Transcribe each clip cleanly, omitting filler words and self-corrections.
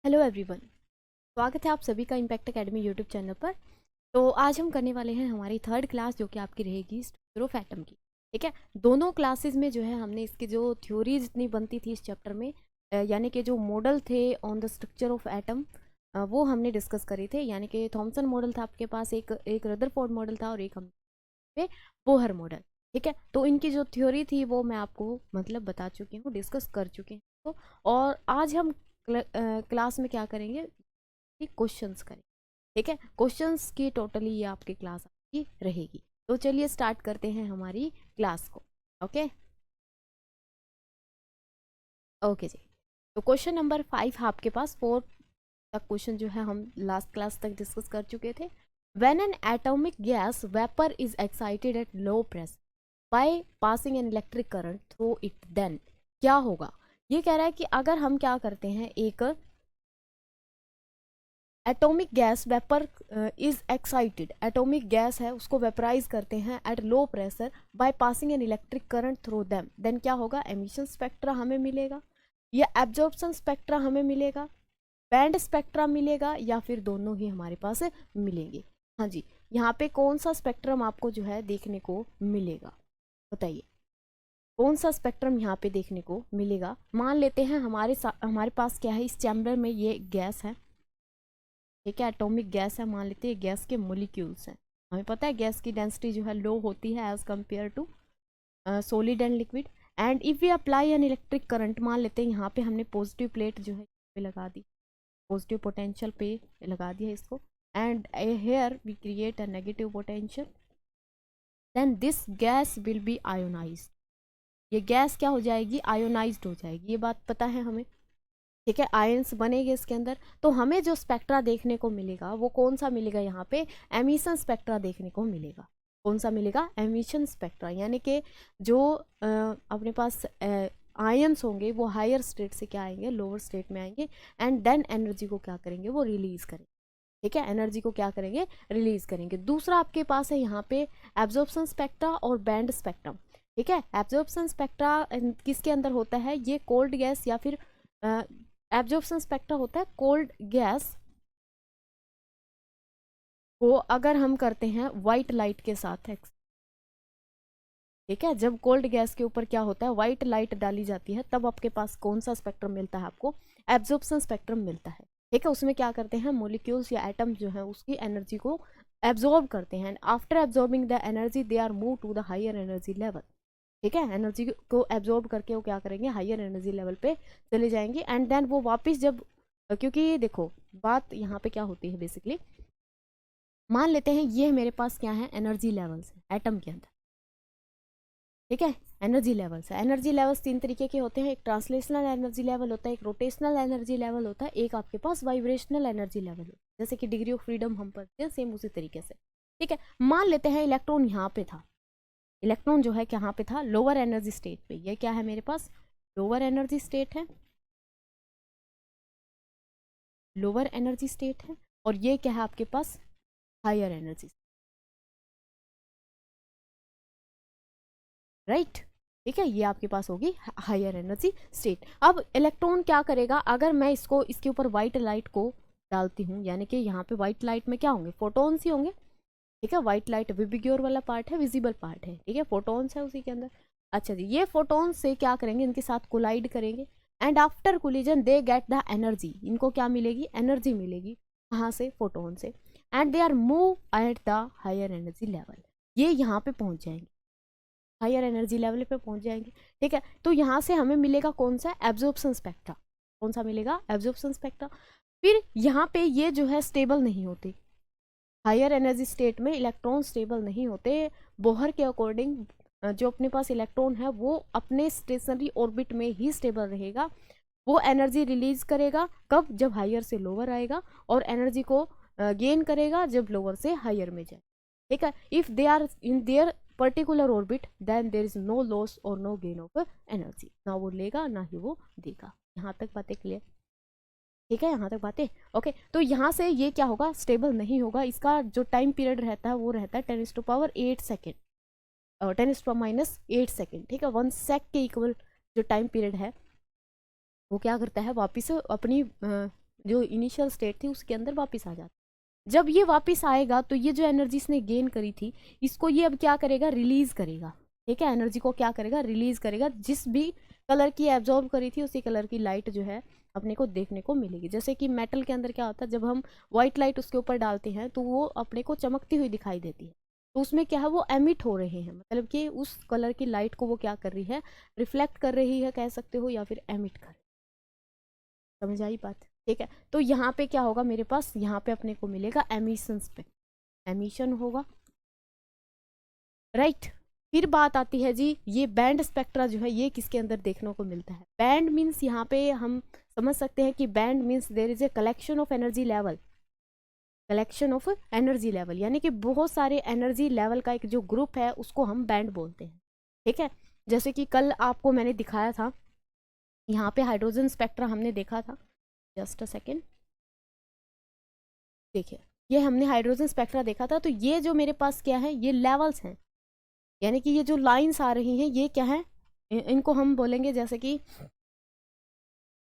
Hello everyone, स्वागत है आप सभी का इम्पैक्ट एकेडमी यूट्यूब चैनल पर। तो आज हम करने वाले हैं हमारी थर्ड क्लास, जो कि आपकी रहेगी स्ट्रक्चर ऑफ एटम की। ठीक है, दोनों क्लासेस में जो है हमने इसकी जो थ्योरी जितनी बनती थी इस चैप्टर में, यानी कि जो मॉडल थे on the structure of atom, वो हमने डिस्कस करे थे। यानी कि थॉमसन मॉडल था आपके पास, एक रदरफोर्ड मॉडल था और एक हम पे बोहर मॉडल। ठीक है, तो इनकी जो थ्योरी थी वो मैं आपको मतलब बता चुकी हूँ, डिस्कस कर चुके हैं। तो और आज हम क्लास में क्या करेंगे कि क्वेश्चंस करें। ठीक है, क्वेश्चंस की टोटली ये आपकी क्लास आपकी रहेगी। तो चलिए स्टार्ट करते हैं हमारी क्लास को। ओके ओके जी। तो क्वेश्चन नंबर 5 आपके पास, 4 तक क्वेश्चन जो है हम लास्ट क्लास तक डिस्कस कर चुके थे। When an atomic gas vapour is excited at low pressure by passing an electric current through it, then क्या होगा। ये कह रहा है कि अगर हम क्या करते हैं, एक atomic gas vapour is excited, atomic gas है उसको वेपराइज करते हैं at low pressure by passing an electric current through them, then क्या होगा, एमिशन स्पेक्ट्रा हमें मिलेगा या एब्जॉर्प्शन स्पेक्ट्रा हमें मिलेगा, बैंड स्पेक्ट्रा मिलेगा, या फिर दोनों ही हमारे पास मिलेंगे। हाँ जी, यहाँ पे कौन सा स्पेक्ट्रम आपको जो है देखने को मिलेगा, बताइए कौन सा स्पेक्ट्रम यहाँ पे देखने को मिलेगा। मान लेते हैं हमारे पास क्या है, इस चैम्बर में ये गैस है। ठीक है, एटॉमिक गैस है, मान लेते हैं गैस के मोलिक्यूल्स हैं। हमें पता है गैस की डेंसिटी जो है लो होती है as compare to solid and liquid. And if we apply an electric current, मान लेते हैं यहाँ पे हमने पॉजिटिव प्लेट जो है पे लगा दी, पॉजिटिव पोटेंशियल पे लगा दिया इसको, and here we create a negative potential, then this gas will be ionised. ये गैस क्या हो जाएगी, आयोनाइज्ड हो जाएगी, ये बात पता है हमें। ठीक है, आयंस बनेंगे इसके अंदर, तो हमें जो स्पेक्ट्रा देखने को मिलेगा वो कौन सा मिलेगा, यहाँ पे एमिशन स्पेक्ट्रा देखने को मिलेगा। कौन सा मिलेगा, एमिशन स्पेक्ट्रा। यानी कि जो अपने पास आयंस होंगे वो हायर स्टेट से क्या आएंगे, लोअर स्टेट में आएंगे, एंड देन एनर्जी को क्या करेंगे, वो रिलीज करेंगे। ठीक है, एनर्जी को क्या करेंगे, रिलीज करेंगे। दूसरा आपके पास है यहाँ पे एब्जॉर्प्शन स्पेक्ट्रा और बैंड स्पेक्ट्रम। ठीक है, एब्जॉर्प्शन स्पेक्ट्रा किसके अंदर होता है, ये कोल्ड गैस या फिर एब्जॉर्प्शन स्पेक्ट्रा होता है कोल्ड गैस को अगर हम करते हैं व्हाइट लाइट के साथ। ठीक है, जब कोल्ड गैस के ऊपर क्या होता है, व्हाइट लाइट डाली जाती है, तब आपके पास कौन सा स्पेक्ट्रम मिलता है, आपको एब्जॉर्प्शन स्पेक्ट्रम मिलता है। ठीक है, उसमें क्या करते हैं, मोलिक्यूल्स या एटम जो है उसकी एनर्जी को एब्जॉर्ब करते हैं, after absorbing the energy they are move to the higher energy level. ठीक है, एनर्जी को एब्जॉर्ब करके वो क्या करेंगे, हायर एनर्जी लेवल पे चले जाएंगे, एंड देन वो वापस जब, क्योंकि देखो बात यहाँ पे क्या होती है बेसिकली, मान लेते हैं ये मेरे पास क्या है, एनर्जी लेवल्स है एटम के अंदर। ठीक है, एनर्जी लेवल्स है, एनर्जी लेवल्स 3 तरीके के होते हैं, एक ट्रांसलेशनल एनर्जी लेवल होता है, एक रोटेशनल एनर्जी लेवल होता है, एक आपके पास वाइब्रेशनल एनर्जी लेवल होता है, जैसे कि डिग्री ऑफ फ्रीडम हम पढ़ते हैं सेम उसी तरीके से। ठीक है, मान लेते हैं इलेक्ट्रॉन यहाँ पे था, इलेक्ट्रॉन जो है कहाँ पे था, लोअर एनर्जी स्टेट पे। ये क्या है मेरे पास, लोअर एनर्जी स्टेट है, लोअर एनर्जी स्टेट है, और ये क्या है आपके पास, हायर एनर्जी। राइट, ठीक है, ये आपके पास होगी हायर एनर्जी स्टेट। अब इलेक्ट्रॉन क्या करेगा, अगर मैं इसको इसके ऊपर व्हाइट लाइट को डालती हूँ, यानी कि यहाँ पे व्हाइट लाइट में क्या होंगे, फोटोन्स ही होंगे। ठीक है, व्हाइट लाइट विबिग्योर वाला पार्ट है, विजिबल पार्ट है। ठीक है, फोटोन्स है उसी के अंदर। अच्छा जी, ये फोटोन्स से क्या करेंगे, इनके साथ कोलाइड करेंगे, and after collision they get the energy, इनको क्या मिलेगी, एनर्जी मिलेगी। कहाँ से, फोटोन से, and they are move at the higher energy level. ये यहाँ पे पहुंच जाएंगे, हायर एनर्जी लेवल पे पहुंच जाएंगे। ठीक है, तो यहाँ से हमें मिलेगा कौन सा, एब्जॉर्प्शन स्पेक्ट्रा। कौन सा मिलेगा, एब्जॉर्प्शन स्पेक्ट्रा। फिर यहाँ पे ये जो है स्टेबल नहीं होते, हायर एनर्जी स्टेट में इलेक्ट्रॉन स्टेबल नहीं होते। बोहर के अकॉर्डिंग जो अपने पास इलेक्ट्रॉन है वो अपने स्टेशनरी ऑर्बिट में ही स्टेबल रहेगा। वो एनर्जी रिलीज करेगा कब, जब हायर से लोअर आएगा, और एनर्जी को गेन करेगा जब लोअर से हायर में जाए। ठीक है, if they are in their particular orbit then there is no loss और नो गेन ऑफ एनर्जी, ना वो लेगा ना ही वो देगा। यहाँ तक बातें क्लियर। ठीक है, यहाँ तक बातें ओके। तो यहाँ से ये क्या होगा, स्टेबल नहीं होगा, इसका जो टाइम पीरियड रहता है वो रहता है 10⁻⁸ सेकेंड, 10⁻⁸ ठीक है, 1 सेक के इक्वल जो टाइम पीरियड है वो क्या करता है, वापिस अपनी जो इनिशियल स्टेट थी उसके अंदर वापस आ जाता है। जब ये वापस आएगा तो ये जो एनर्जी इसने गेन करी थी इसको ये अब क्या करेगा, रिलीज करेगा। ठीक है, एनर्जी को क्या करेगा, रिलीज करेगा। जिस भी कलर की एब्जॉर्ब करी थी उसी कलर की लाइट जो है अपने को देखने को मिलेगी। जैसे कि मेटल के अंदर क्या होता है, जब हम व्हाइट लाइट उसके ऊपर डालते हैं तो वो अपने को चमकती हुई दिखाई देती है। तो उसमें क्या है, वो एमिट हो रहे हैं, मतलब कि उस कलर की लाइट को वो क्या कर रही है, रिफ्लेक्ट कर रही है कह सकते हो, या फिर एमिट कर। समझ आई बात? ठीक है, तो यहाँ पे क्या होगा मेरे पास, यहाँ पे अपने को मिलेगा एमिशन स्पेक्ट्रा, एमिशन होगा, राइट। फिर बात आती है जी, ये बैंड स्पेक्ट्रा जो है ये किसके अंदर देखने को मिलता है। बैंड मीन्स यहाँ पे हम समझ सकते हैं कि band means there is a collection of energy level, collection of energy level, यानी कि बहुत सारे एनर्जी लेवल का एक जो ग्रुप है उसको हम बैंड बोलते हैं। ठीक है, जैसे कि कल आपको मैंने दिखाया था, यहाँ पे हाइड्रोजन स्पेक्ट्रा हमने देखा था, जस्ट अ सेकेंड, देखिए ये हमने हाइड्रोजन स्पेक्ट्रा देखा था। तो ये जो मेरे पास क्या है, ये लेवल्स हैं, यानी कि ये जो लाइंस आ रही हैं ये क्या है, इनको हम बोलेंगे जैसे कि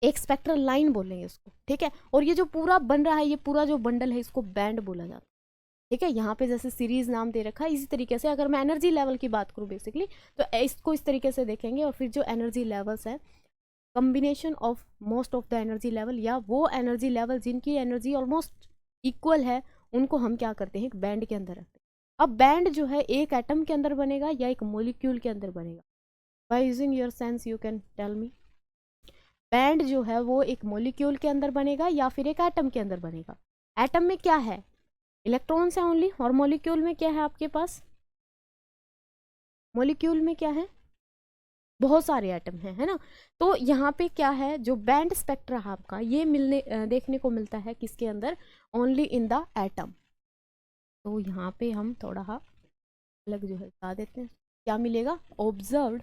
एक स्पेक्ट्रल लाइन बोलेंगे इसको। ठीक है, और ये जो पूरा बन रहा है, ये पूरा जो बंडल है इसको बैंड बोला जाता है। ठीक है, यहाँ पे जैसे सीरीज नाम दे रखा है, इसी तरीके से अगर मैं एनर्जी लेवल की बात करूँ बेसिकली तो इसको इस तरीके से देखेंगे। और फिर जो एनर्जी लेवल्स है, combination of most of the energy level, या वो एनर्जी लेवल जिनकी एनर्जी ऑलमोस्ट इक्वल है, उनको हम क्या करते हैं, एक बैंड के अंदर रखते हैं। अब बैंड जो है एक एटम के अंदर बनेगा या एक मोलिक्यूल के अंदर बनेगा, by using your sense you can tell me. Band जो है वो एक मोलिक्यूल के अंदर बनेगा या फिर एक एटम के अंदर बनेगा। एटम में क्या है, इलेक्ट्रॉन्स है ओनली, और मोलिक्यूल में क्या है आपके पास, मोलिक्यूल में क्या है, बहुत सारे एटम हैं, है ना। तो यहाँ पे क्या है, जो बैंड स्पेक्ट्रा आपका ये देखने को मिलता है किसके अंदर, ओनली इन द एटम। तो यहाँ पे हम थोड़ा अलग जो है बता देते हैं, क्या मिलेगा, observed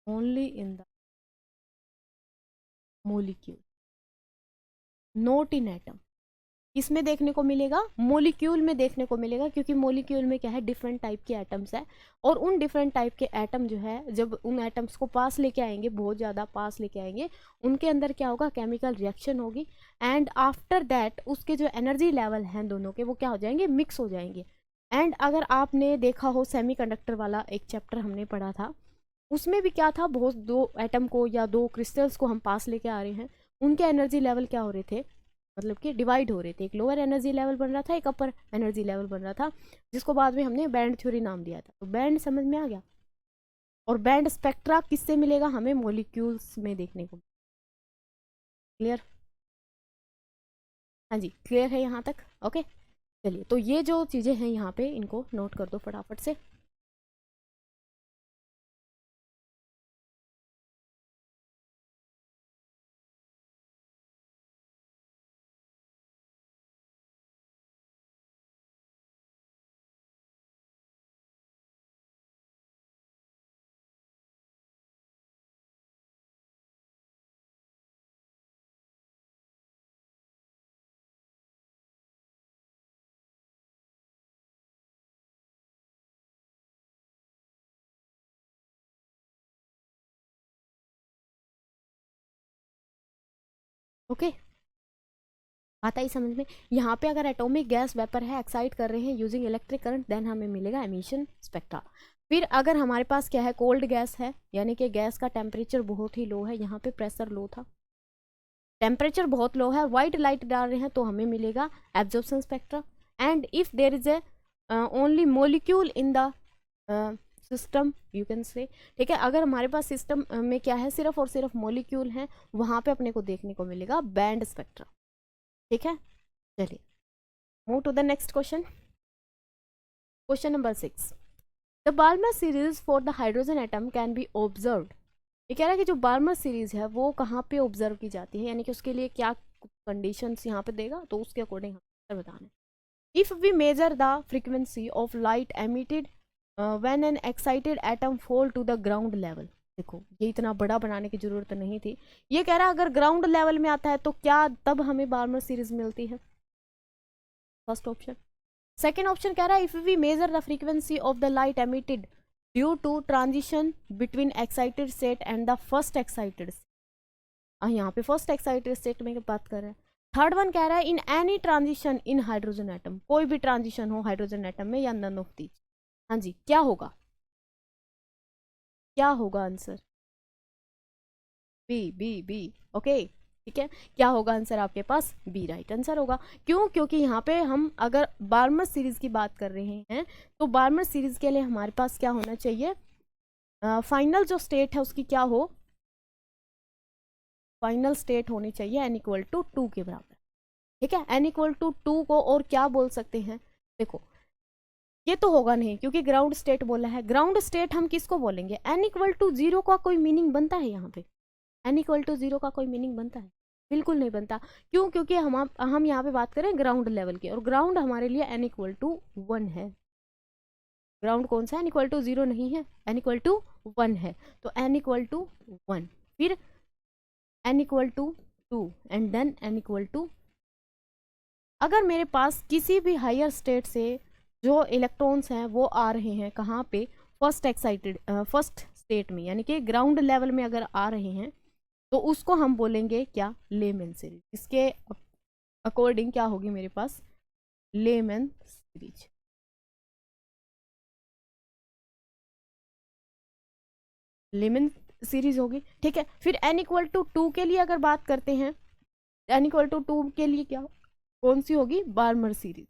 only in the molecule, not in atom. इसमें देखने को मिलेगा, मोलिक्यूल में देखने को मिलेगा, क्योंकि मोलिक्यूल में क्या है, डिफरेंट टाइप के एटम्स है। और उन डिफरेंट टाइप के एटम जो है, जब उन एटम्स को पास लेके आएंगे, बहुत ज़्यादा पास लेके आएंगे, उनके अंदर क्या होगा, केमिकल रिएक्शन होगी। एंड आफ्टर दैट उसके जो एनर्जी लेवल हैं दोनों के, वो क्या हो जाएंगे, मिक्स हो जाएंगे। एंड अगर आपने देखा हो सेमीकंडक्टर वाला एक चैप्टर हमने पढ़ा था, उसमें भी क्या था, बहुत दो एटम को या दो क्रिस्टल्स को हम पास लेके आ रहे हैं, उनके एनर्जी लेवल क्या हो रहे थे, मतलब कि डिवाइड हो रहे थे। एक लोअर एनर्जी लेवल बन रहा था, एक अपर एनर्जी लेवल बन रहा था, जिसको बाद में हमने बैंड थ्योरी नाम दिया था। तो बैंड समझ में आ गया। और बैंड स्पेक्ट्रा किससे मिलेगा, हमें मोलिक्यूल्स में देखने को। क्लियर? हाँ जी, क्लियर है यहाँ तक? ओके, चलिए, तो ये जो चीज़ें हैं यहाँ पे इनको नोट कर दो फटाफट से। ओके, बात आई समझ में? यहाँ पे अगर एटॉमिक गैस वेपर है, एक्साइट कर रहे हैं यूजिंग इलेक्ट्रिक करंट, देन हमें मिलेगा एमिशन स्पेक्ट्रा। फिर अगर हमारे पास क्या है, कोल्ड गैस है, यानी कि गैस का टेम्परेचर बहुत ही लो है, यहाँ पे प्रेशर लो था, टेम्परेचर बहुत लो है, वाइट लाइट डाल रहे हैं, तो हमें मिलेगा absorption spectra. And if there is A only molecule in the system you can say, ठीक है, अगर हमारे पास सिस्टम में क्या है, सिर्फ और सिर्फ मोलिक्यूल हैं, वहाँ पे अपने को देखने को मिलेगा बैंड स्पेक्ट्रा। ठीक है, चलिए move to the next question. Question number 6, the Balmer series for the hydrogen atom can be observed. ये कह रहा है कि जो बाल्मर सीरीज है वो कहाँ पे ऑब्जर्व की जाती है, यानी कि उसके लिए क्या कंडीशंस यहाँ पे देगा, तो उसके अकॉर्डिंग हमें बताना है। If we measure the frequency of light emitted when an excited atom fall to the ground level. देखो ये इतना बड़ा बनाने की जरूरत नहीं थी। ये कह रहा है अगर ग्राउंड लेवल में आता है तो क्या तब हमें बाल्मर सीरीज मिलती है, फर्स्ट ऑप्शन। सेकेंड ऑप्शन कह रहा है if we measure the frequency of the light emitted due to transition between excited state and the first excited. यहाँ पे फर्स्ट एक्साइटेड स्टेट में बात कर रहे हैं। थर्ड वन कह रहा है in any transition in hydrogen atom, कोई भी ट्रांजिशन हो हाइड्रोजन एटम में या नन ऑफ दीज। हाँ जी, क्या होगा, क्या होगा answer? B B B. Okay ठीक है, क्या होगा आंसर आपके पास? बी राइट आंसर होगा। क्यों? क्योंकि यहाँ पे हम अगर बार्मर सीरीज की बात कर रहे हैं तो बार्मर सीरीज के लिए हमारे पास क्या होना चाहिए, फाइनल जो स्टेट है उसकी क्या हो, फाइनल स्टेट होनी चाहिए n इक्वल टू 2 के बराबर। ठीक है, n इक्वल टू 2 को और क्या बोल सकते हैं, देखो ये तो होगा नहीं क्योंकि ग्राउंड स्टेट बोला है। ग्राउंड स्टेट हम किसको बोलेंगे, n इक्वल टू 0 का कोई मीनिंग बनता है यहाँ पे? n इक्वल टू 0 का कोई मीनिंग बनता है? बिल्कुल नहीं बनता। क्यों? क्योंकि हम यहाँ पे बात करें ग्राउंड लेवल की, और ग्राउंड हमारे लिए n इक्वल टू 1 है। ग्राउंड कौन सा है? n इक्वल टू 0 नहीं है, n इक्वल टू 1 है। तो n इक्वल टू 1, फिर n equal to 2 and then n equal to, अगर मेरे पास किसी भी हायर स्टेट से जो इलेक्ट्रॉन्स हैं वो आ रहे हैं कहाँ पे, फर्स्ट एक्साइटेड फर्स्ट स्टेट में, यानी कि ग्राउंड लेवल में अगर आ रहे हैं तो उसको हम बोलेंगे क्या, लेमैन सीरीज। इसके अकॉर्डिंग क्या होगी मेरे पास, लेमैन सीरीज। लेमैन सीरीज होगी। ठीक है, फिर n इक्वल टू 2 के लिए अगर बात करते हैं, n इक्वल टू 2 के लिए क्या, कौन सी होगी, बार्मर सीरीज।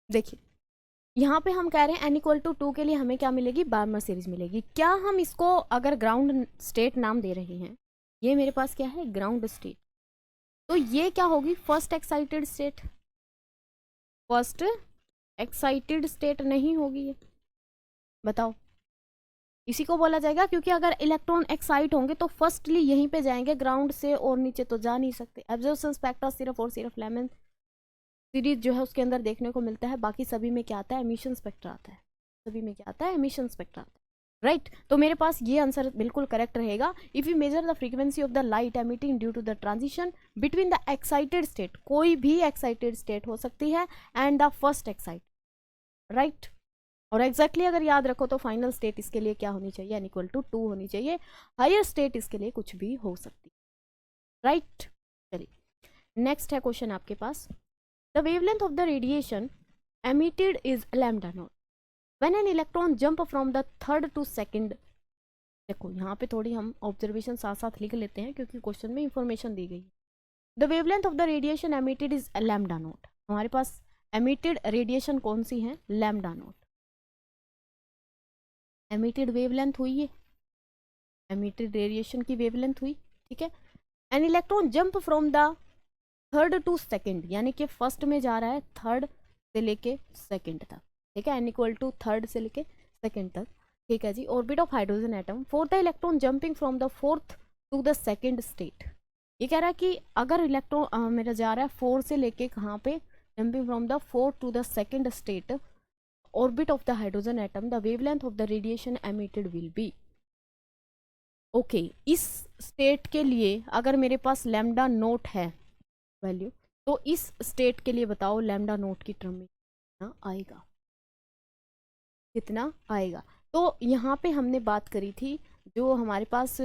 देखिए यहाँ पे हम कह रहे हैं n इक्वल टू 2 के लिए हमें क्या मिलेगी, बार्मर सीरीज मिलेगी। क्या हम इसको अगर ग्राउंड स्टेट नाम दे रहे हैं, ये मेरे पास क्या है, ग्राउंड स्टेट, तो ये क्या होगी, first excited state. First excited state नहीं होगी ये, बताओ, इसी को बोला जाएगा। क्योंकि अगर इलेक्ट्रॉन एक्साइट होंगे तो फर्स्टली यहीं पे जाएंगे, ग्राउंड से और नीचे तो जा नहीं सकते। एब्जॉर्प्शन स्पेक्ट्रा सिर्फ और सिर्फ लेमैन सीरीज जो है उसके अंदर देखने को मिलता है, बाकी सभी में क्या आता है, एमिशन स्पेक्ट्रा आता है। सभी में क्या आता है, एमिशन स्पेक्ट्रा आता है। राइट तो मेरे पास ये आंसर बिल्कुल करेक्ट रहेगा। If you measure the frequency of the light emitting due to the transition between the excited state, कोई भी एक्साइटेड स्टेट हो सकती है, and the first excite, right. और एग्जैक्टली अगर याद रखो तो फाइनल स्टेट इसके लिए क्या होनी चाहिए, n इक्वल टू 2 होनी चाहिए। हायर स्टेट इसके लिए कुछ भी हो सकती है, राइट। चलिए नेक्स्ट है क्वेश्चन आपके पास, the wavelength of the radiation emitted is lambda not when an electron jump from the third to second. देखो यहाँ पे थोड़ी हम ऑब्जर्वेशन साथ साथ लिख लेते हैं क्योंकि क्वेश्चन में इंफॉर्मेशन दी गई है। The wavelength of the radiation emitted is lambda not, हमारे पास एमिटेड रेडिएशन कौन सी है, लैम्डा नॉट। एमिटेड वेवलेंथ हुई है, एमिटेड रेडिएशन की वेवलेंथ हुई, ठीक है। An electron jump from the third to second, यानी कि फर्स्ट में जा रहा है थर्ड से लेके सेकंड तक, ठीक है, n इक्वल टू थर्ड से लेके सेकंड तक, ठीक है जी। Orbit of hydrogen atom for the electron jumping from the fourth to the second state. ये कह रहा है कि अगर इलेक्ट्रॉन मेरा जा रहा है 4 से लेके कहाँ पे, jumping from the fourth to the second state orbit of the hydrogen atom, the wavelength of the radiation emitted will be। Okay इस स्टेट के लिए अगर मेरे पास लैम्डा नोट है वैल्यू, तो इस स्टेट के लिए बताओ लैम्डा नोट की टर्म में कितना आएगा, कितना आएगा। तो यहाँ पे हमने बात करी थी जो हमारे पास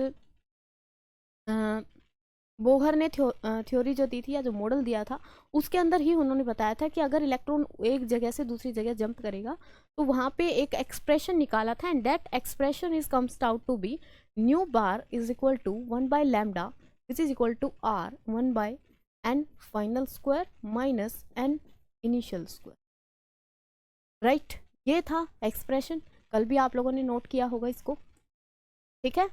बोहर ने थ्योरी जो दी थी या जो मॉडल दिया था उसके अंदर ही उन्होंने बताया था कि अगर इलेक्ट्रॉन एक जगह से दूसरी जगह जंप करेगा तो वहाँ पे एक एक्सप्रेशन निकाला था, and that expression is comes out to be nu bar is equal to 1 by lambda which is equal to R 1/n final square minus n initial square. Right, ये था एक्सप्रेशन। कल भी आप लोगों ने नोट किया होगा इसको, ठीक है?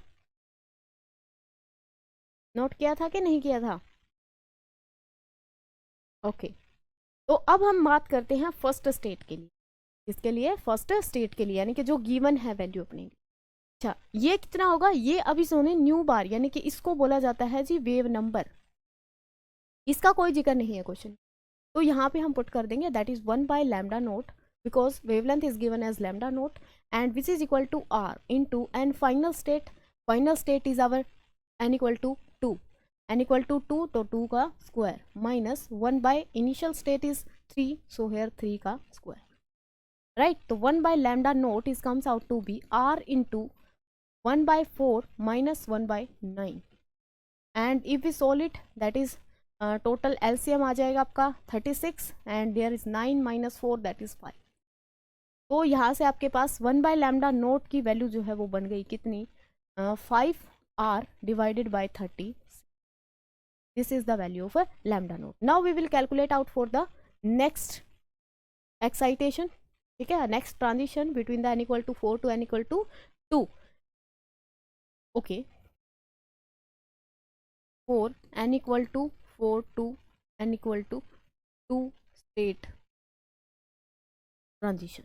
नोट किया था कि नहीं किया था? ओके, तो अब हम बात करते हैं फर्स्ट स्टेट के लिए। इसके लिए फर्स्ट स्टेट के लिए, यानी कि जो गिवन है वैल्यू अपने। अच्छा, ये कितना होगा? ये अभी सोने न्यू बार, यानी कि इसको बोला जाता है जी वेव नंबर। इसका कोई जिक्र नहीं है क्वेश्चन, तो यहाँ पे हम पुट कर देंगे that is 1/λ0 because wavelength is given as λ0 and which is equal to r into n final state. Final state is our n equal to 2, n equal to 2 तो 2 का square minus 1 by initial state is 3, so here 3 का square. Right, तो 1/λ0 is comes out to be r into 1/4 minus 1/9 and if we solve it that is total LCM आ जाएगा आपका 36 and there is 9 minus 4 that is 5। तो यहाँ से आपके पास 1/λ0 की वैल्यू जो है वो बन गई कितनी? 5r divided by 30। This is the value of λ0। Now we will calculate out for the next excitation, ठीक है, next transition between the n equal to 4 to n equal to 2। ओके, 4 n equal to 4 to n equal to 2 state transition.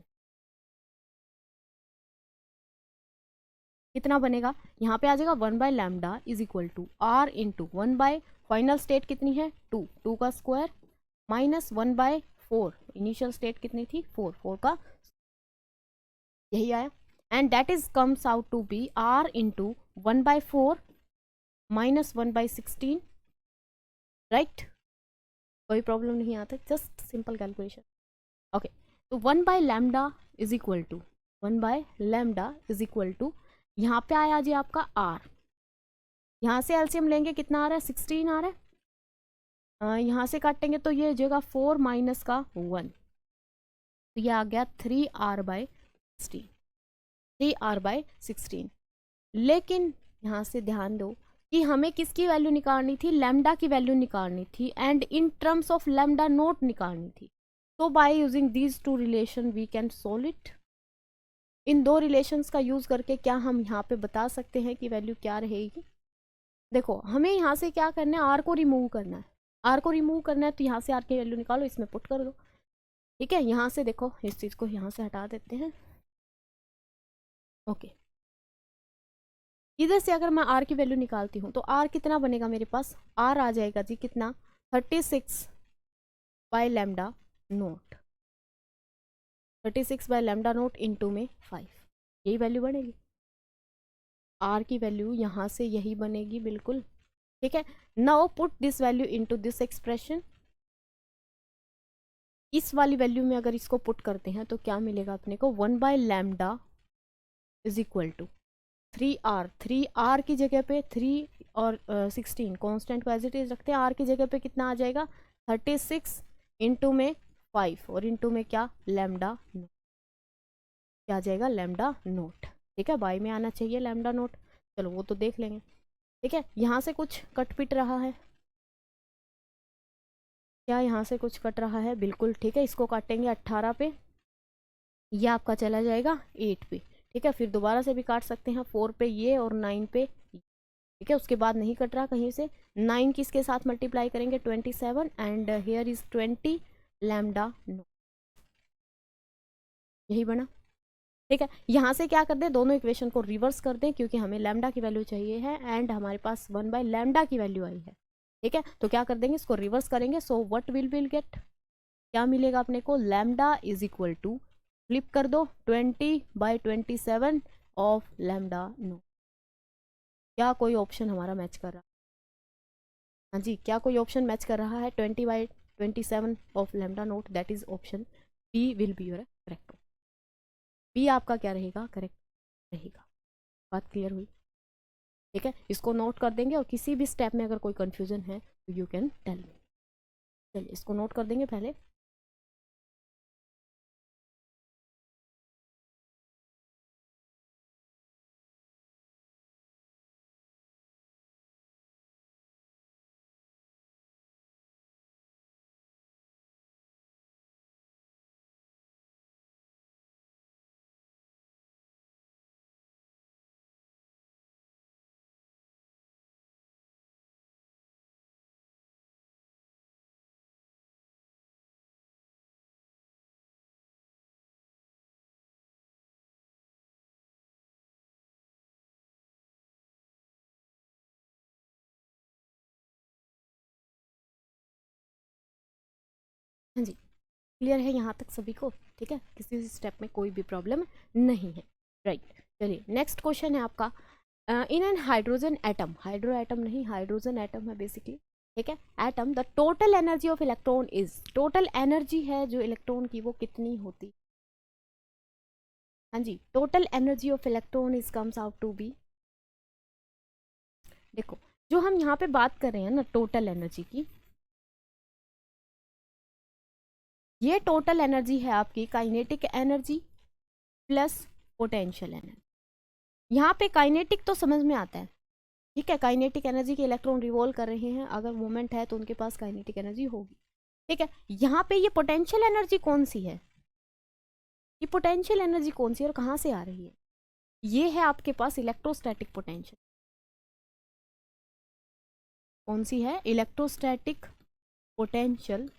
कितना बनेगा? यहाँ पे आ जाएगा 1/λ is equal to r into 1 final state कितनी है 2, 2 का स्क्वायर माइनस 1/4 इनिशियल स्टेट कितनी थी 4, 4 का, यही आया and that is comes out to be r into 1/4 minus 1/16। Right, कोई प्रॉब्लम नहीं आता, जस्ट सिंपल कैलकुलेशन। ओके, तो 1/λ is equal to 1/λ is equal to यहाँ पे आया जी आपका r, यहाँ से एलसीएम लेंगे कितना आ रहा है 16 आ रहा है, यहाँ से काटेंगे तो ये जगह 4 माइनस का 1, तो ये आ गया 3r/16, 3r/16। लेकिन यहाँ से ध्यान दो कि हमें किसकी वैल्यू निकालनी थी? लैम्डा की वैल्यू निकालनी थी एंड इन टर्म्स ऑफ λ0 निकालनी थी। तो by using these two relation we can solve it. इन दो रिलेशंस का यूज करके क्या हम यहाँ पे बता सकते हैं कि वैल्यू क्या रहेगी? देखो, हमें यहाँ से क्या करना है? आर को रिमूव करना है। आर को रिमूव करना है तो यहाँ से आर की वैल्यू निकालो, इसमें पुट कर दो, ठीक है। यहाँ से देखो, इस चीज़ को यहाँ से हटा देते हैं। ओके, इधर से अगर मैं आर की वैल्यू निकालती हूँ तो आर कितना बनेगा मेरे पास? आर आ जाएगा जी कितना? 36/λ0, 36/λ0 इंटू में 5, यही वैल्यू बनेगी। आर की वैल्यू यहाँ से यही बनेगी बिल्कुल, ठीक है। Now put this value into this expression. इस वाली वैल्यू में अगर इसको पुट करते हैं तो क्या मिलेगा अपने को? 1/λ is equal to 3r, 3r की जगह पे 3 और 16 कॉन्स्टेंट को एज इट इज रखते हैं। r की जगह पे कितना आ जाएगा? 36 इंटू में 5 और इंटू में क्या? लैम्डा नोट, क्या आ जाएगा? लैम्डा नोट, ठीक है। बाय में आना चाहिए लैम्डा नोट, चलो वो तो देख लेंगे, ठीक है। यहाँ से कुछ कट पिट रहा है क्या? यहाँ से कुछ कट रहा है, बिल्कुल ठीक है। इसको काटेंगे 18 पे, ये आपका चला जाएगा 8 पे, ठीक है। फिर दोबारा से भी काट सकते हैं 4 पे ये और 9 पे, ठीक है। उसके बाद नहीं कट रहा कहीं से। 9 किसके साथ मल्टीप्लाई करेंगे? 27 and here is 20 lambda note, यही बना, ठीक है। यहाँ से क्या कर दें? दोनों इक्वेशन को रिवर्स कर दें क्योंकि हमें लैम्डा की वैल्यू चाहिए है एंड हमारे पास 1/λ की वैल्यू आई है, ठीक है। तो क्या कर देंगे? इसको रिवर्स करेंगे। सो व्हाट विल गेट, क्या मिलेगा अपने को? Lambda is equal to, flip कर दो, 20/27 ऑफ लैम्डा नोट। क्या कोई ऑप्शन हमारा मैच कर रहा है? हाँ जी, क्या कोई ऑप्शन मैच कर रहा है? 20/27 of lambda note, that is option B will be your correct. B आपका क्या रहेगा? करेक्ट रहेगा। बात क्लियर हुई, ठीक है। इसको नोट कर देंगे और किसी भी स्टेप में अगर कोई कंफ्यूजन है तो यू कैन टेल मी। चलिए इसको नोट कर देंगे पहले। हाँ जी, क्लियर है यहाँ तक सभी को? ठीक है, किसी भी स्टेप में कोई भी प्रॉब्लम नहीं है। राइट, चलिए नेक्स्ट क्वेश्चन है आपका। In an hydrogen atom, hydro atom नहीं, हाइड्रोजन एटम है बेसिकली। ठीक है, atom, the total energy of electron is, total energy है जो इलेक्ट्रॉन की वो कितनी होती? हाँ जी, total energy of electron is comes out to be, देखो जो हम यहाँ पे बात कर रहे हैं ना टोटल एनर्जी की, ये टोटल एनर्जी है आपकी kinetic energy plus potential energy. यहाँ पे काइनेटिक तो समझ में आता है, ठीक है, काइनेटिक एनर्जी के इलेक्ट्रॉन रिवॉल्व कर रहे हैं, अगर मोमेंट है तो उनके पास काइनेटिक एनर्जी होगी। ठीक है, यहाँ पे ये पोटेंशियल एनर्जी कौन सी है, ये पोटेंशियल एनर्जी कौन सी है और कहाँ से आ रही है? ये है आपके पास इलेक्ट्रोस्टैटिक पोटेंशियल। कौन सी है? Electrostatic potential.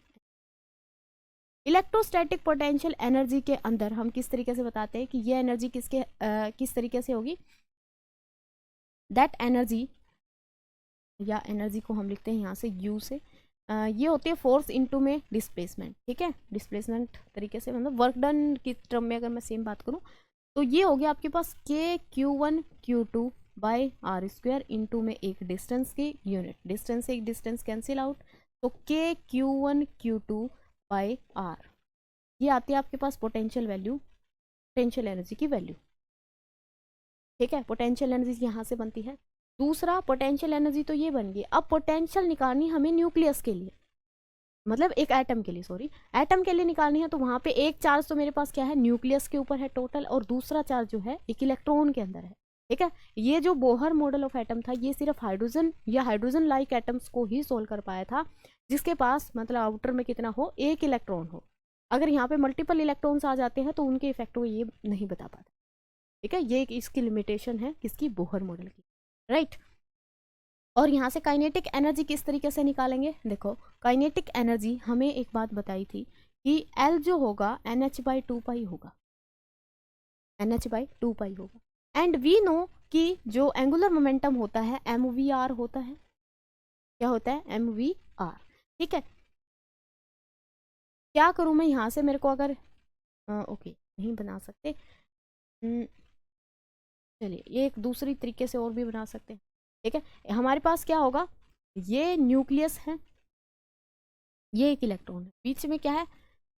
Electrostatic potential energy के अंदर हम किस तरीके से बताते हैं कि ये एनर्जी किस तरीके से होगी? दैट एनर्जी, या एनर्जी को हम लिखते हैं यहाँ से यू से, ये होती है फोर्स इनटू में डिस्प्लेसमेंट। ठीक है, डिस्प्लेसमेंट तरीके से मतलब वर्क डन की टर्म में अगर मैं सेम बात करूँ तो ये हो गया आपके पास के Q1 Q2 by are square into में एक डिस्टेंस की यूनिट, डिस्टेंस से एक डिस्टेंस कैंसिल आउट, तो के Q1 Q2 बाई आर, ये आती है आपके पास पोटेंशियल वैल्यू, पोटेंशियल एनर्जी की वैल्यू। ठीक है, पोटेंशियल एनर्जी यहाँ से बनती है। दूसरा पोटेंशियल एनर्जी तो ये बन गई, अब पोटेंशियल निकालनी हमें न्यूक्लियस के लिए, मतलब एक एटम के लिए, सॉरी एटम के लिए निकालनी है, तो वहाँ पे एक चार्ज तो मेरे पास क्या है, न्यूक्लियस के ऊपर है टोटल, और दूसरा चार्ज जो है एक इलेक्ट्रॉन के अंदर है। ठीक है, ये जो बोहर मॉडल ऑफ एटम था ये सिर्फ हाइड्रोजन या हाइड्रोजन लाइक एटम्स को ही सोल्व कर पाया था, जिसके पास मतलब आउटर में कितना हो, एक इलेक्ट्रॉन हो। अगर यहाँ पे मल्टीपल इलेक्ट्रॉन्स आ जाते हैं तो उनके इफेक्ट को ये नहीं बता पाता। ठीक है, ये इसकी लिमिटेशन है किसकी, बोहर मॉडल की। राइट, और यहाँ से काइनेटिक एनर्जी किस तरीके से निकालेंगे? देखो काइनेटिक एनर्जी हमें एक बात बताई थी कि L जो होगा NH/2 होगा, NH/2 होगा, एंड वी नो कि जो एंगुलर मोमेंटम होता है MVR होता है, क्या होता है, MVR। ठीक है, क्या करूँ मैं यहाँ से, मेरे को अगर ओके नहीं बना सकते, चलिए ये एक दूसरी तरीके से और भी बना सकते हैं। ठीक है, हमारे पास क्या होगा, ये न्यूक्लियस है, ये एक इलेक्ट्रॉन है, बीच में क्या है,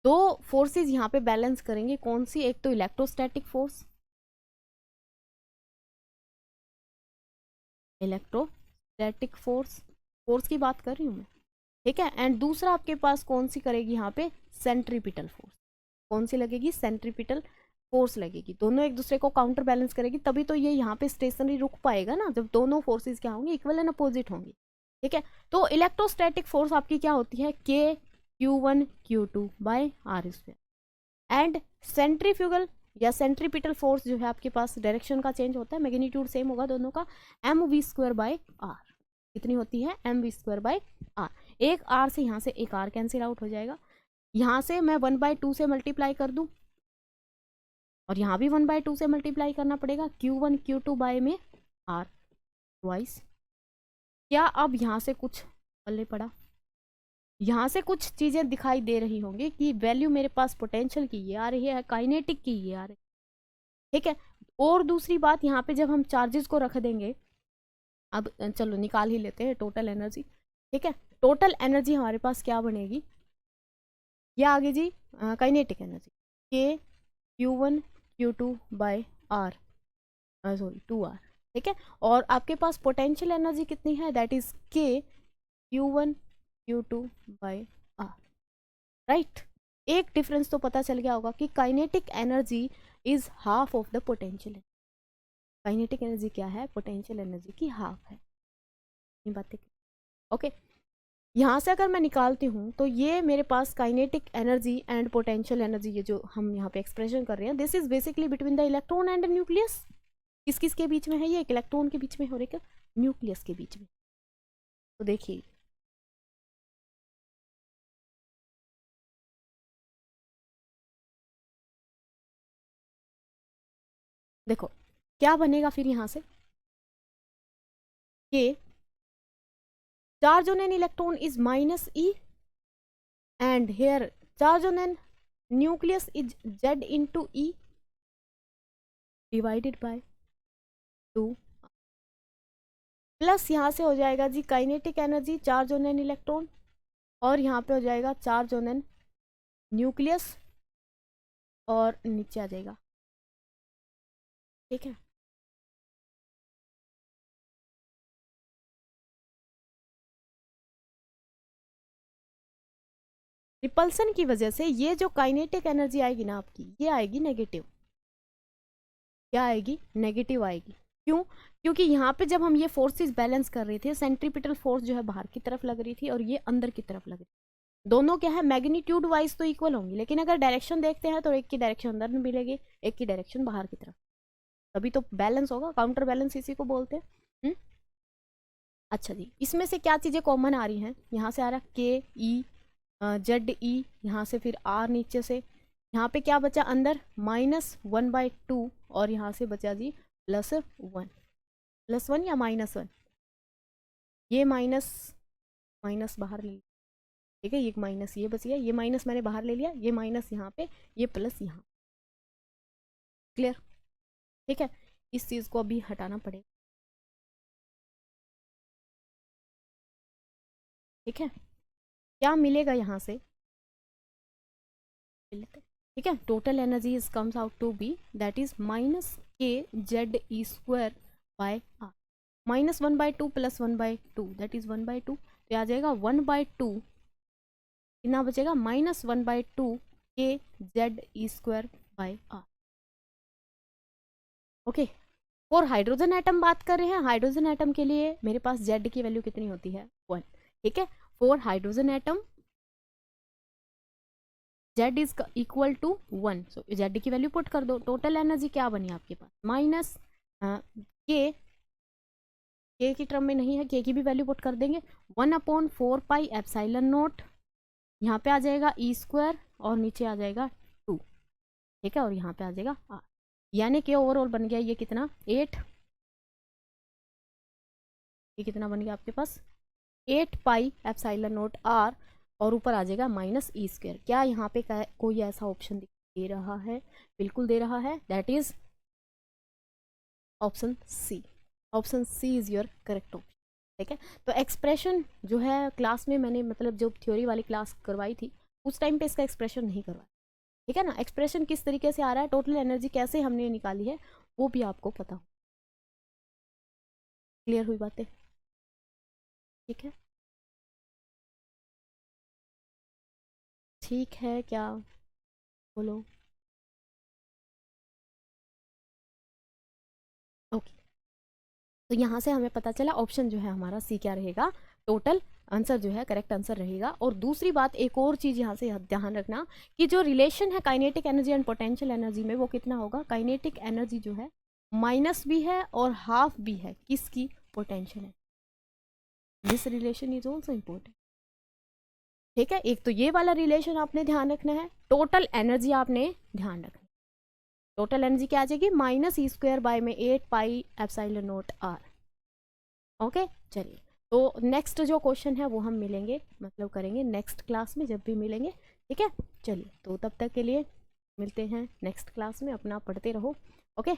दो फोर्सेस यहाँ पे बैलेंस करेंगे, कौन सी, एक तो electrostatic force, electrostatic force, force की बात कर रही हूँ मैं। ठीक है, एंड दूसरा आपके पास कौन सी करेगी यहाँ पे, सेंट्रीपिटल फोर्स, कौन सी लगेगी, सेंट्रीपिटल फोर्स लगेगी, दोनों एक दूसरे को काउंटर बैलेंस करेगी, तभी तो ये यहाँ पे स्टेशनरी रुक पाएगा ना, जब दोनों फोर्सेस क्या होंगी, इक्वल एंड अपोजिट होंगी। ठीक है, तो इलेक्ट्रोस्टैटिक फोर्स आपकी क्या होती है, k Q1 Q2 by R square, and centrifugal या सेंट्रीपिटल फोर्स जो है आपके पास डायरेक्शन का चेंज होता है, मैग्नीट्यूड सेम होगा दोनों का, MV² बाय आर, कितनी होती है, MV² बाय आर, एक आर से यहाँ से एक आर कैंसिल आउट हो जाएगा, यहाँ से मैं 1/2 से मल्टीप्लाई कर दूँ, और यहाँ भी 1/2 से मल्टीप्लाई करना पड़ेगा, Q1 Q2 बाय में आर ट्वाइस। क्या अब यहाँ से कुछ पल्ले पड़ा, यहाँ से कुछ चीजें दिखाई दे रही होंगी कि वैल्यू मेरे पास पोटेंशियल की ये आ रही है, काइनेटिक की ये आ रही है। ठीक है, और दूसरी बात, यहाँ पे जब हम चार्जेस को रख देंगे, अब चलो निकाल ही लेते हैं टोटल एनर्जी। ठीक है, टोटल एनर्जी हमारे पास क्या बनेगी, क्या आगे जी, काइनेटिक एनर्जी, के Q1 Q2 by are, sorry 2R। ठीक है, और आपके पास पोटेंशियल एनर्जी कितनी है, that is k Q1 Q2 by R. Right, एक डिफरेंस तो पता चल गया होगा कि kinetic energy is half of the potential, kinetic energy क्या है, पोटेंशियल एनर्जी की हाफ है, ये बातें। ओके, यहाँ से अगर मैं निकालती हूँ तो ये मेरे पास kinetic energy and potential energy, ये जो हम यहाँ पे एक्सप्रेशन कर रहे हैं, this is basically between the electron and nucleus. किस किस के बीच में है, ये एक इलेक्ट्रॉन के बीच में और एक न्यूक्लियस के बीच में। तो देखिए देखो क्या बनेगा फिर यहाँ से, कि charge on an electron is -E, and here charge on an nucleus is Z into E divided by 2 plus यहाँ से हो जाएगा जी kinetic energy charge on an electron, और यहाँ पे हो जाएगा चार्ज ऑन एन न्यूक्लियस और नीचे आ जाएगा। ठीक है, रिपल्सन की वजह से ये जो काइनेटिक एनर्जी आएगी ना आपकी, ये आएगी नेगेटिव। क्या आएगी? नेगेटिव आएगी। क्यों? क्योंकि यहाँ पे जब हम ये फोर्सेस बैलेंस कर रहे थे, सेंट्रीपिटल फोर्स जो है बाहर की तरफ लग रही थी और ये अंदर की तरफ लग रही थी। दोनों क्या है, मैग्नीट्यूड वाइज तो इक्वल होंगी, लेकिन अगर डायरेक्शन देखते हैं तो एक की डायरेक्शन अंदर में मिलेगी, एक की डायरेक्शन बाहर की तरफ, तभी तो बैलेंस होगा। काउंटर बैलेंस इसी को बोलते हैं। अच्छा जी, इसमें से क्या चीज़ें कॉमन आ रही हैं? यहाँ से आ रहा के ई जेड ई, यहाँ से फिर आर नीचे से, यहाँ पे क्या बचा अंदर -1/2, और यहाँ से बचा जी +1। +1 या -1, ये माइनस माइनस बाहर ले, ठीक है, ये माइनस ये बच गया, ये माइनस मैंने बाहर ले लिया, ये माइनस यहाँ पे, ये प्लस यहाँ। क्लियर? ठीक है, इस चीज़ को अभी हटाना पड़ेगा। ठीक है, क्या मिलेगा यहाँ से? ठीक है, total energy is comes out to be that is -kZe² by R, -1/2 + 1/2 that is 1/2, तो आ जाएगा 1/2, कितना बचेगा -1/2 kZe² बाय आर। ओके, और हाइड्रोजन एटम बात कर रहे हैं, हाइड्रोजन एटम के लिए मेरे पास Z की वैल्यू कितनी होती है? 1। ठीक है, for hydrogen atom Z is equal to 1, so Z की वैल्यू पुट कर दो। टोटल एनर्जी क्या बनी आपके पास? माइनस के की टर्म में नहीं है, के की भी वैल्यू पुट कर देंगे, 1/4πε0, यहाँ पे आ जाएगा E² और नीचे आ जाएगा 2। ठीक है, और यहाँ पे आ जाएगा R, यानी कि ओवरऑल बन गया ये कितना 8, ये कितना बन गया आपके पास 8πε0 R, और ऊपर आ जाएगा -E²। क्या यहाँ पे कोई ऐसा ऑप्शन दे रहा है? बिल्कुल दे रहा है, that is option C. Option C is your correct option. ठीक है, तो एक्सप्रेशन जो है क्लास में मैंने मतलब जो थ्योरी वाली क्लास करवाई थी उस टाइम पे इसका एक्सप्रेशन नहीं करवाया। ठीक है ना, एक्सप्रेशन किस तरीके से आ रहा है, टोटल एनर्जी कैसे हमने निकाली है वो भी आपको पता हो। क्लियर हुई बातें? ठीक है, ठीक है, क्या बोलो? ओके, तो यहाँ से हमें पता चला ऑप्शन जो है हमारा सी क्या रहेगा, टोटल आंसर जो है करेक्ट आंसर रहेगा। और दूसरी बात, एक और चीज़ यहाँ से ध्यान रखना कि जो रिलेशन है kinetic energy and potential energy में, वो कितना होगा? काइनेटिक एनर्जी जो है माइनस भी है और हाफ भी है किसकी? पोटेंशियल है। This relation is also important. ठीक है, एक तो ये वाला रिलेशन आपने ध्यान रखना है, टोटल एनर्जी आपने ध्यान रखना। टोटल एनर्जी क्या आ जाएगी? -E² बाय में 8πε0 R। ओके, चलिए, तो नेक्स्ट जो क्वेश्चन है वो हम मिलेंगे, मतलब करेंगे नेक्स्ट क्लास में जब भी मिलेंगे। ठीक है, चलिए, तो तब तक के लिए मिलते हैं नेक्स्ट क्लास में, अपना पढ़ते रहो। ओके।